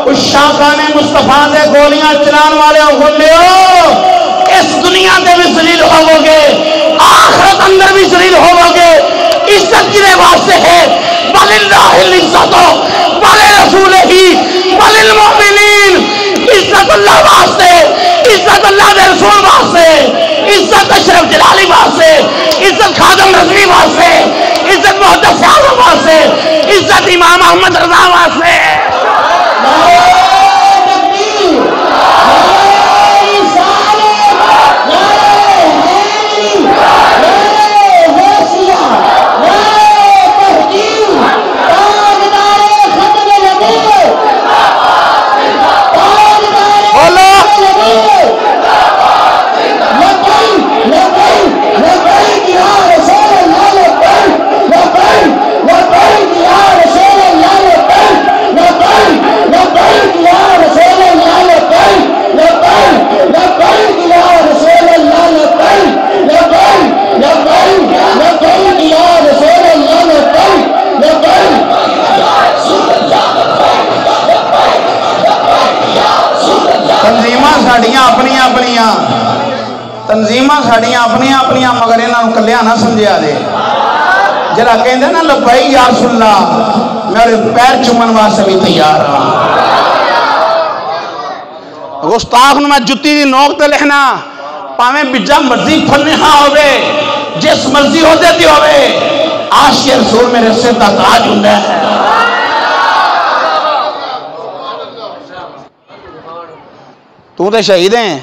اس شاخان مصطفیٰ دے گولیاں چلان والے ہو اس دنیا دے بھی ذلیل ہو گے آخرت اندر بھی ذلیل ہو گے عزت کی واسطے ہے وَلِلَّهِ الْعِزَّةُ وَلِرَسُولِهِ وَلِلْمُؤْمِنِينَ عزت اللہ واسطے عزت اللہ دے رسول واسطے عزت اشرف جلالی واسطے عزت خادم رضوی واسطے عزت محدث اعظم واسطے عزت امام احمد رضا واسطے یا تنظیمہ ساڑیاں اپنی مگر انہوں کلیا نہ سمجھا دے جرا کہندے نا لبائی یا رسول اللہ میرے پیر چومن واسطے بھی تیار ہاں گستاخ میں جتی دی نوک تے لکھنا پاویں بجا مرضی پھنہا ہوئے جس مرضی ہو دیتی ہوئے عاشق رسول میرے سر دا تاج ہوندا ہے تو تے شہید ہیں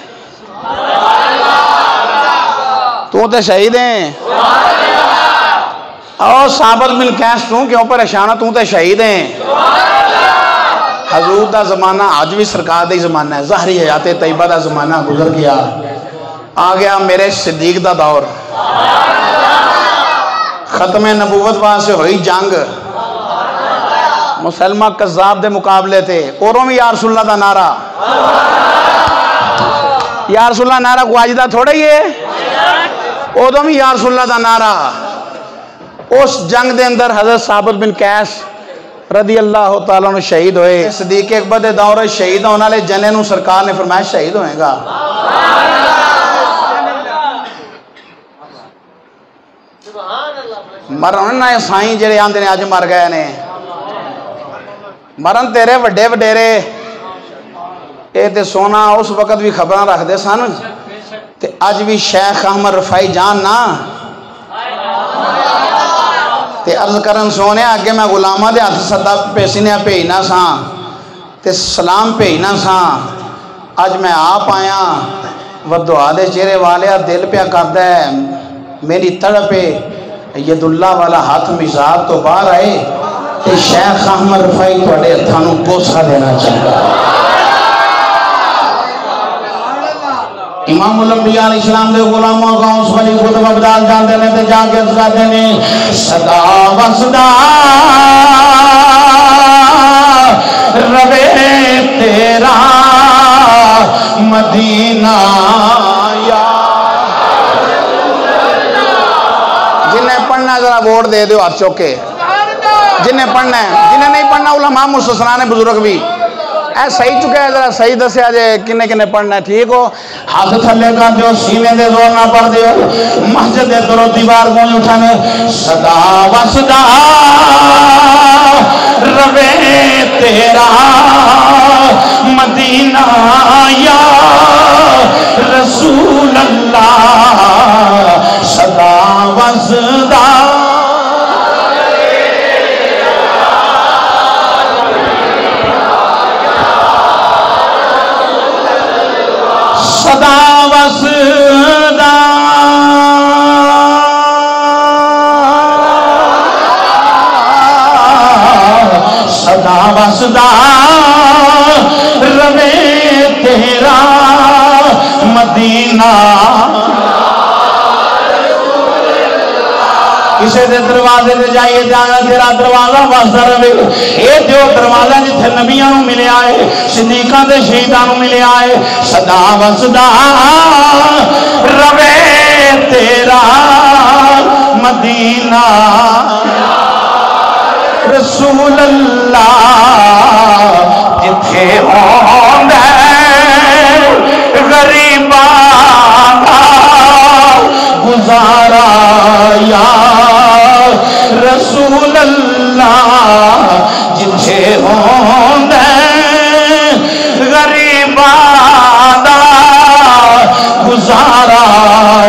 تو تے شہید ہیں اور ثابت بن قیس تو کیوں پریشان تو تے شہید ہیں حضور دا زمانہ آج بھی سرکار دا ہی زمانہ ہے ظاہری حیات طیبہ دا زمانہ گزر گیا آ گیا میرے صدیق دا دور ختم نبوت وہاں سے ہوئی جنگ مسلمہ قذاب دے مقابلے تھے اوروں بھی یا رسول اللہ دا نعرہ یا رسول اللہ نعرہ کو آجدہ تھوڑا ہی ہے اودوں بھی یا رسول اللہ دا نعرہ اس جنگ دے اندر حضرت ثابت بن قیس رضی اللہ تعالیٰ عنہ شہید ہوئے صدیق اکبر دے دور شہید ہونے لے جنے نو سرکار نے فرمایا شہید ہوئے گا مرن نہ سائیں جڑے آندے نے آج مر گئے نے مرن تیرے وڈے وڈیرے اے تے سونا اس وقت بھی خبران رکھ دے سن تے آج بھی شیخ احمد رفائی جان نا تے عرض کرن سونے آگے میں غلامہ دے ہاتھ صدا پیسینے پیجنا سا تے سلام پیجنا سا آج میں آپ آیا وہ دعا دے چہرے والے دل پہ کردا ہے میری تڑپے ید اللہ والا ہاتھ مزار تو باہر آئے تے شیخ احمد رفائی توڑے ہتھانوں بوسہ دینا چاہتا امام الانبیاء علیہ السلام دے غلاموں کا اس ولی خطب ابدال جان دینے تے جا کے اس کا دینے صدا وصدا روے تیرا مدینہ یا جنہیں پڑھنا ذرا ووٹ دے دیو ہاتھ چوکے جنہیں پڑھنا ہے جنہیں نہیں پڑھنا علماء مستثنان بزرگ بھی اے صحیح چکے ہے ذرا صحیح دسے آجے کنے کنے پڑھنا ہے ٹھیک ہو ہاتھ تھلے کا جو سینے دے زور نہ پڑھ دیو مسجد دے درو دیوار گونج اٹھانے صدا وصدا روے تیرا مدینہ یا رسول اللہ صدا وصدا صدا وصدا صدا وصدا روے تیرا مدینہ کسے دے دروازے دے جائیے جانا تیرا دروازہ واسطہ روے اے جو دروازہ جتھے نبیانوں ملے آئے صدیقہ دے شہیدانوں ملے آئے صدا وصدا روے تیرا مدینہ رسول اللہ جتھے ہوندے غریبانا گزارا یا رسول اللہ جتھے ہوندے غریبانا گزارا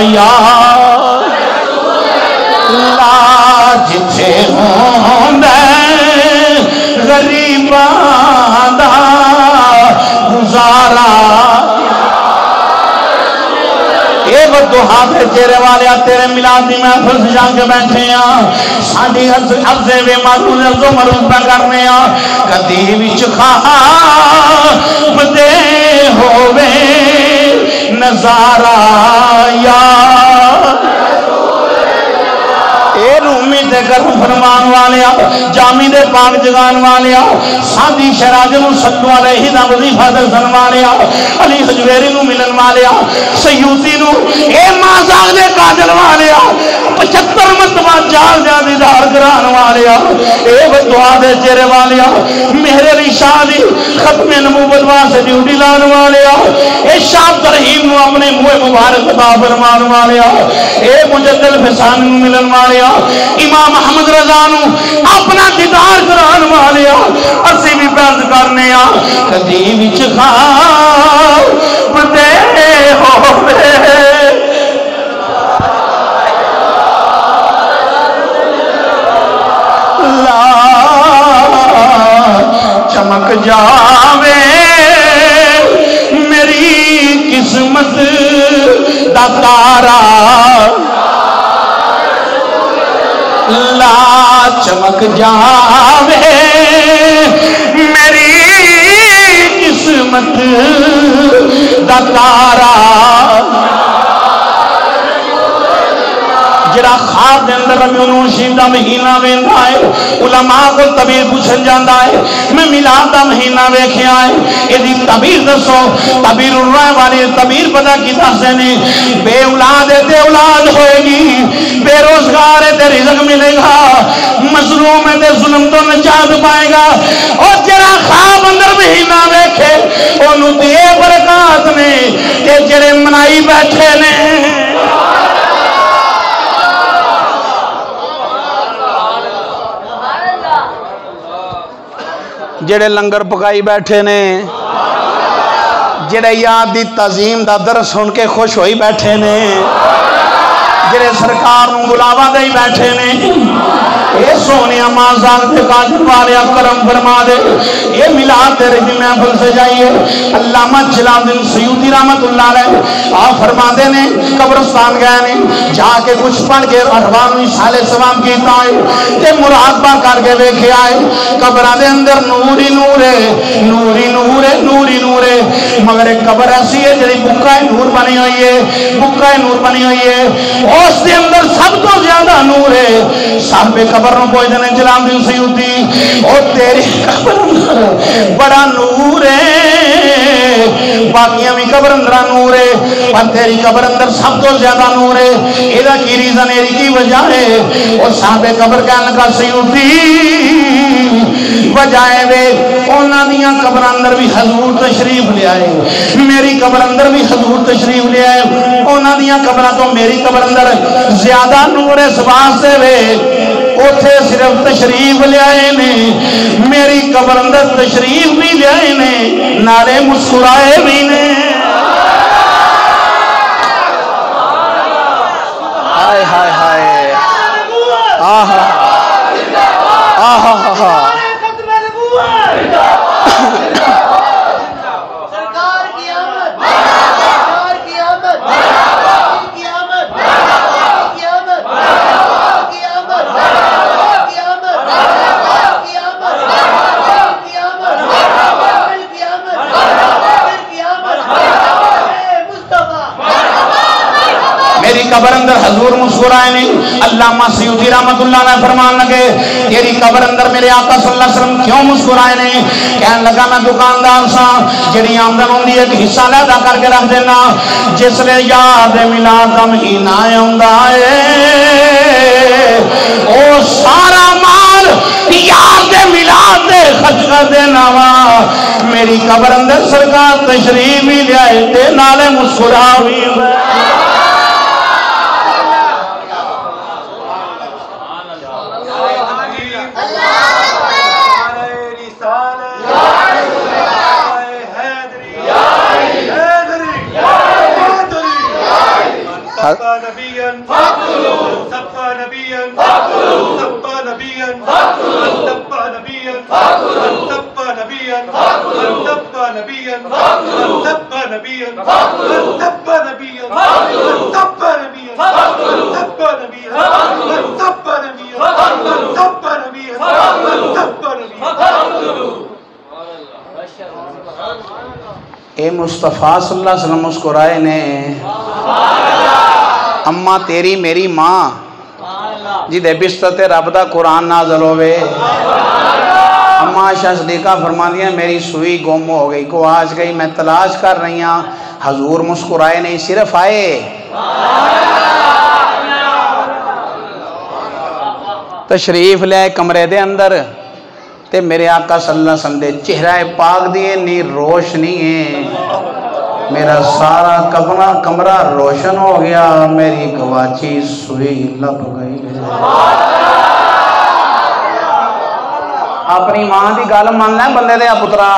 یا اللہ جتھے ہوندے غریبانا گزارا اے بدوہا پھر چہرے والے تیرے ملادی میں پھر سے جا کے بیٹھے ہیں ساڑھی عرضے وے معروض عرض و مرض پہ کرنے ہیں کدی وچ خواب دے ہووے نظارہ یا اے رومی دے گرم فرمان والیا جامی دے پاک جگان والیا سادی شراج نو صدو علیہ دا وظیفہ درسن والیا علی حجویری نو ملن والیا سیوتی نو اے مازاگ دے قادر والیا 75 مرتبہ جال جا دیدار کران والیا اے دعا دے چہرے والیا میرے علی شاہ دی ختم نبوت واسطے ڈیوٹی لان والے اے شاب رحیم نو اپنے منہ مبارک عطا فرمان والے اے مجدد فسان نو ملن والے امام احمد رضا نو اپنا دیدار کران والے اسی بھی پیار کرنے کدی وچ خواب دے ہوے چمک جاوے میری قسمت دا تارا لا چمک جاوے میری قسمت دا تارا جڑا خواب دے اندر ربیع الاول دا مہینہ ویندا ہے علماء کو تعبیر پوچھن جاندا ہے میں میلاد دا مہینہ ویکھیا ہے ایدی تعبیر دسو تعبیر الرائے والی تعبیر پتہ کی دسدے نے بے اولاد ہے تے اولاد ہوئے گی بے روزگار ہے تے رزق ملے گا مظلوم ہے تے ظلم تو نجات پائے گا اور جڑا خواب اندر مہینہ ویکھے اونوں تے برکات نے کہ جڑے منائی بیٹھے نے جڑے لنگر پکائی بیٹھے نے جڑے یاد دی تعظیم دا درس سن کے خوش ہوئی بیٹھے نے جڑے سرکار نوں بلاوا دے بیٹھے نے اے سونیا مازاگ تے قادر والے کرم فرما دے اے میلاد تیرے دی محفل سے جائیے علامہ جلال الدین سیوطی رحمت اللہ علیہ آپ فرما دے نے قبرستان گئے نے جا کے کچھ پڑھ کے اربان سال ثواب کیتا ہے تے مراقبہ کر کے ویکھے آئے قبراں دے اندر نوری نور ہے نوری نور ہے نوری نور ہے مگر ایک قبر ایسی ہے جڑی بکائے نور بنی ہوئی ہے بکائے نور بنی ہوئی ہے اس دے اندر سب تو زیادہ نور ہے صاحب قبر نو پوچھ دینے جلال الدین سیوطی او تیری قبر اندر بڑا نور ہے باقیاں بھی قبر اندر نور ہے پر تیری قبر اندر سب تو زیادہ نور ہے ایدہ کی ریزن ایری کی وجہ ہے اور صاحب قبر کہنے کا سیوطی وجائے وے اونا دیاں قبر اندر بھی حضور تشریف لے آئے میری قبر اندر بھی حضور تشریف لے آئے اونا دیاں قبر تو میری قبر اندر زیادہ نور ہے سباس سے وے اوتھے صرف تشریف لے آئے نے میری قبر اندر تشریف بھی لے آئے نے نارے مسکرائے بھی نے ہائے ہائے ہائے آہا آہا آہا سرکار کی آمد سرکار کی آمد کی آمد کی آمد کی آمد کی آمد کی آمد کی آمد کی آمد کی آمد مصطفیٰ میری قبر اندر حضور مسکرائے نہیں علامہ سیوطی رحمت اللہ نے فرمان لگے تیری قبر اندر میرے آقا صلی اللہ علیہ وسلم کیوں مسکرائے نہیں کہنے لگا میں دکاندار سا جڑی آمدن ہوندی ایک حصہ لیدا کر کے رکھ دینا جس لے یاد میلاد دا مہینہ ہوندا اے او سارا مال یاد میلاد دے خرچ کر دینا وا میری قبر اندر سرکار تشریف بھی لے آئے تے نالے مسکرا بھی سبا نبيا سبا نبيا سبا نبيا سبا نبيا سبا نبيا سبا نبيا سبا نبيا سبا نبيا سبا نبيا سبا نبيا سبا نبيا سبا نبيا سبا نبيا اے مصطفیٰ صلی اللہ علیہ وسلم مسکرائے نے اماں تیری میری ماں جی دے بستر تے رب دا قرآن نازل ہوئے اماں عائشہ صدیقہ فرماتی ہیں میری سوئی گم ہو گئی کو آج گئی میں تلاش کر رہی ہوں حضور مسکرائے نہیں صرف آئے تشریف لے کمرے دے اندر تے میرے آقا صلی اللہ علیہ وسلم دے چہرہ پاک دیے نی روشنی ہے میرا سارا کمرہ روشن ہو گیا میری گواچی سوئی لب گئی اپنی ماں دی گل ماننا ہے بندے دے پترا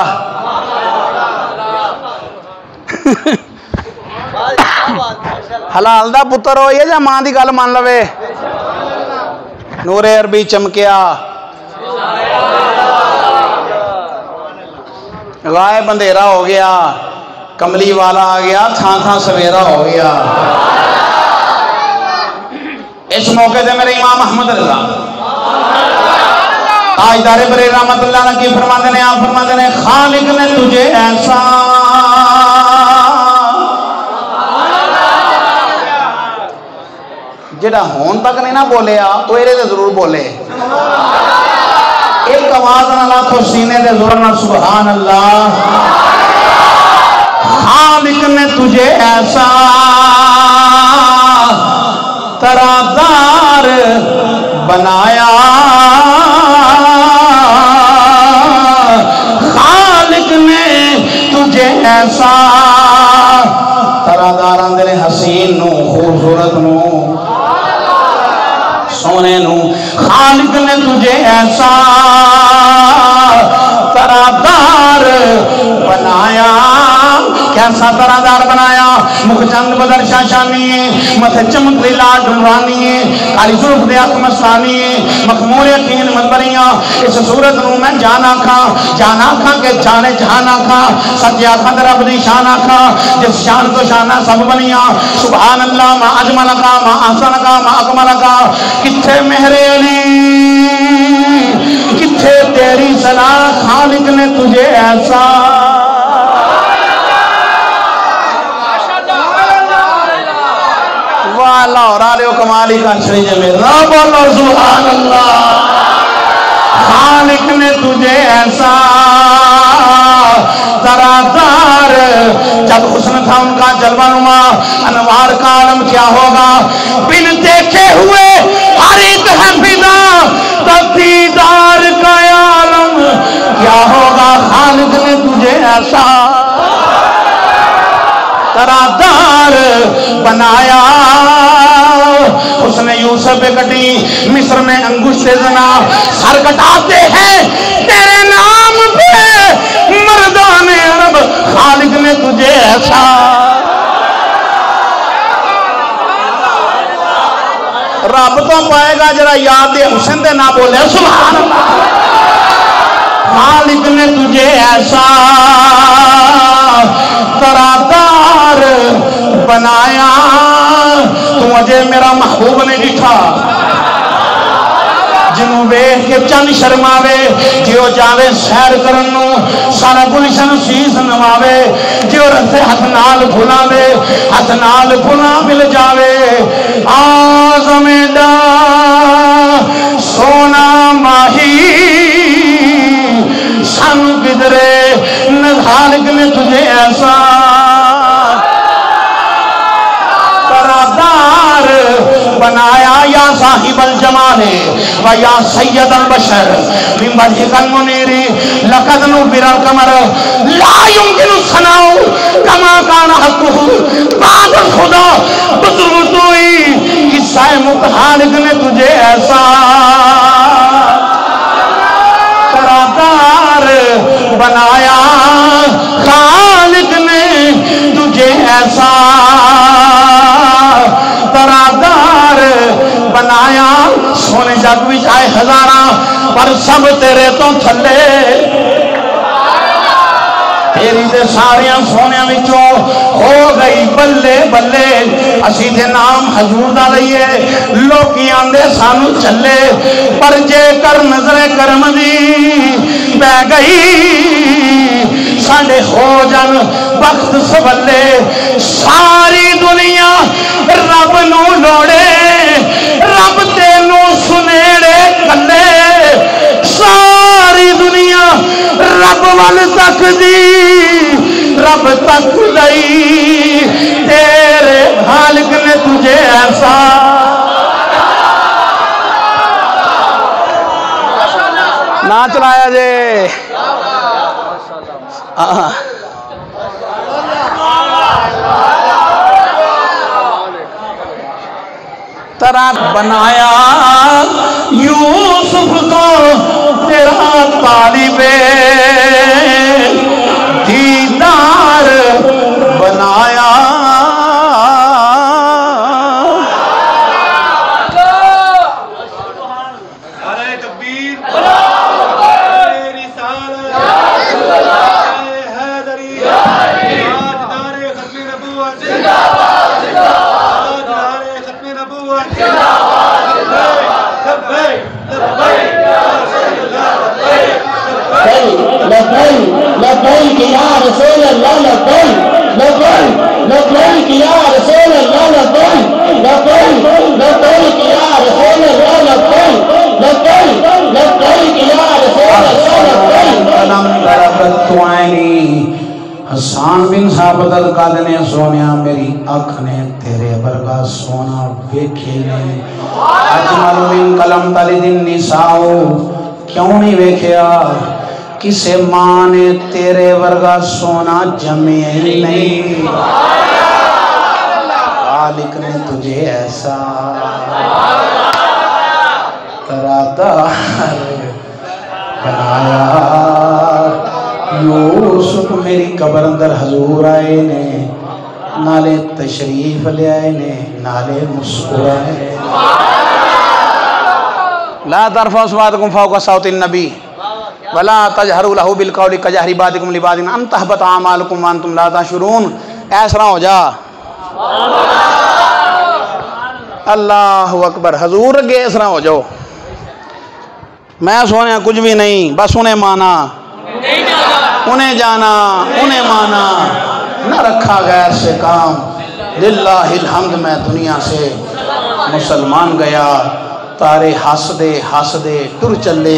حلال دا پتر ہوئی ہے یا ماں دی گل مان لوے نور عربی چمکیا غائب اندھیرا ہو گیا کملی والا آ گیا تھان تھان سویرا ہو گیا اس موقع دے میرے امام احمد رضا تاجدار بری رحمت اللہ نے کی فرماتے ہیں آپ فرماتے ہیں خالق نے تجھے ایسا جڑا ہون تک نہیں نہ بولے تو ایرے دے ضرور بولے ایک آواز نہ لاکھو سینے دے ضرور نہ سبحان اللہ خالق نے تجھے ایسا ترادار بنایا خالق نے تجھے ایسا ترادار اندر حسین نو خوبصورت نو سونے نو خالق نے تجھے ایسا ترادار بنایا کیسا ترادار بنایا مکھ چند بدر شاشانی متھے چمک لیلا ڈمرانی کالی ظلف دے اک مستانی مخمور یقین منبریاں اس صورت نو میں جانا کھاں کہ جانے جہانا کھاں سجیا کھاں رب دی شانا کھاں جس شان تو شانہ سب بنیاں سبحان اللہ ما اجمل کا ما احسن کا ما اکمل کا کتھے مہر علی کتھے تیری صلاح خالق نے تجھے ایسا لاہور والے کمالی کا شریج میں رب اللہ سبحان اللہ خالق نے تجھے ایسا ترادار جب حسن تھا ان کا جلوہ نما انوار کا عالم کیا ہوگا بن دیکھے ہوئے حریت ہے فضا دیدار کا عالم کیا ہوگا خالق نے تجھے ایسا ترادار بنایا اس نے یوسف پہ کٹی مصر میں انگشت زنا سر کٹاتے ہیں تیرے نام پہ مردان عرب خالق نے تجھے ایسا رب تو پائے گا جرا یاد دے حسین دے نہ بولے سبحان اللہ خالق نے تجھے ایسا ترادار بنایا تو مجھے میرا محبوب نے لکھا جنوں بیٹھ کے چند شرماوے جیو جاوے سیر کرنو سارا گلشن شیز نواوے جیو رکھتے ہاتھ نال بھلاوے ہاتھ نال بھلا مل جاوے آزم دا سونا ماہی سن گدرے خالق نے تجھے ایسا ترادار بنایا یا صاحب الجمال و یا سید البشر من وجهك المنیر لقد نور القمر لا يمكن الثناء كما كان حقه بعد خدا بزرگ توئی قصہ خالق نے تجھے ایسا ترادار بنایا خالق نے تجھے ایسا ترادار بنایا سونے جگ بھی جائے ہزاراں پر سب تیرے تو تھلے تیری دے ساریاں سونیاں وچوں ہو گئی بلے بلے اسی دے نام حضور دا لئیے لوکی آندے سانو چلے پر جے کر نظر کرم دی بہ گئی ساڑے ہو جن وقت سبلے ساری دنیا رب نو لوڑے رب تینو سنیڑے کلے ساری دنیا رب وال تک دی رب تک لئی تیرے خالق نے تجھے ایسا نہ چلایا جے طرح بنایا یوسف کو تیرا طالب دیدار بنایا نعرہ تکبیر نعرہ رسالت نعرہ حیدری تاجدار ختم نبوت تاجدار ختم نبوت لبیک یا رسول اللہ لبیک لبیک لبیک یا رسول اللہ لبیک لبیک لبیک یا رسول اللہ لبیک لبیک لبیک یا رسول اللہ لبیک حسان بن ثابت القادر نے سونیا میری آنکھ نے تیرے برگا سونا ویکھے نہیں اجمل من قلم تلد النساء کیوں نہیں ویکھیا کسے ماں نے تیرے ورگا سونا جمے ہی نہیں خالق نے تجھے ایسا ترادار بنایا یوسف میری قبر اندر حضور آئے نے نالے تشریف لے آئے نے نالے مسکرائے لا ترفعوا اصواتکم فوق صوت النبی ولا تجہروا لہ بالقول کجہر بعضکم لبعض ان تحبط اعمالکم وانتم لا تشعرون ایسا ہو جا اللہ اکبر حضور کے ایسا ہو جاؤ میں سونے کچھ بھی نہیں بس انہیں مانا انہیں جانا انہیں مانا نہ رکھا غیر سے کام للہ الحمد میں دنیا سے مسلمان گیا تارے ہس دے ٹر چلے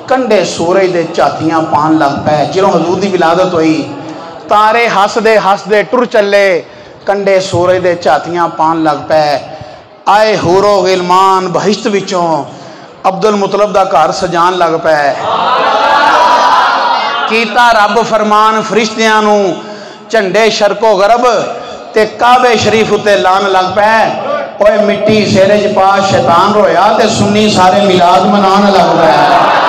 کنڈے سورج دے چاتیاں پان لگ پے جنہوں حضور دی ولادت ہوئی تارے ہس دے ٹر چلے کنڈے سورج دے چاتیاں پان لگ پے آئے حورو غلمان بہشت وچوں عبد المطلب دا گھر سجان لگ پے کیتا رب فرمان فرشتیاں نو جھنڈے شرق و غرب تے کعبے شریف تے لان لگ پے اوے مٹی سیرے چ پا شیطان رویا تے سنی سارے میلاد منان لگ پے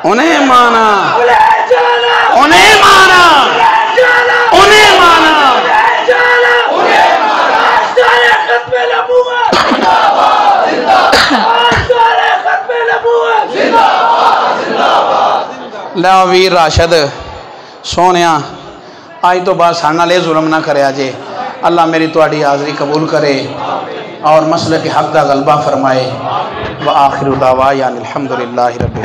انہیں مانا انہیں مانا انہیں مانا لو ویر راشد سونیا آج تو بعد ساڑھنا لے ظلم نہ کرے آجے اللہ میری تواڈی حاضری قبول کرے اور مسئلہ کے حق دا غلبہ فرمائے وآخر دعوایان الحمدللہ رب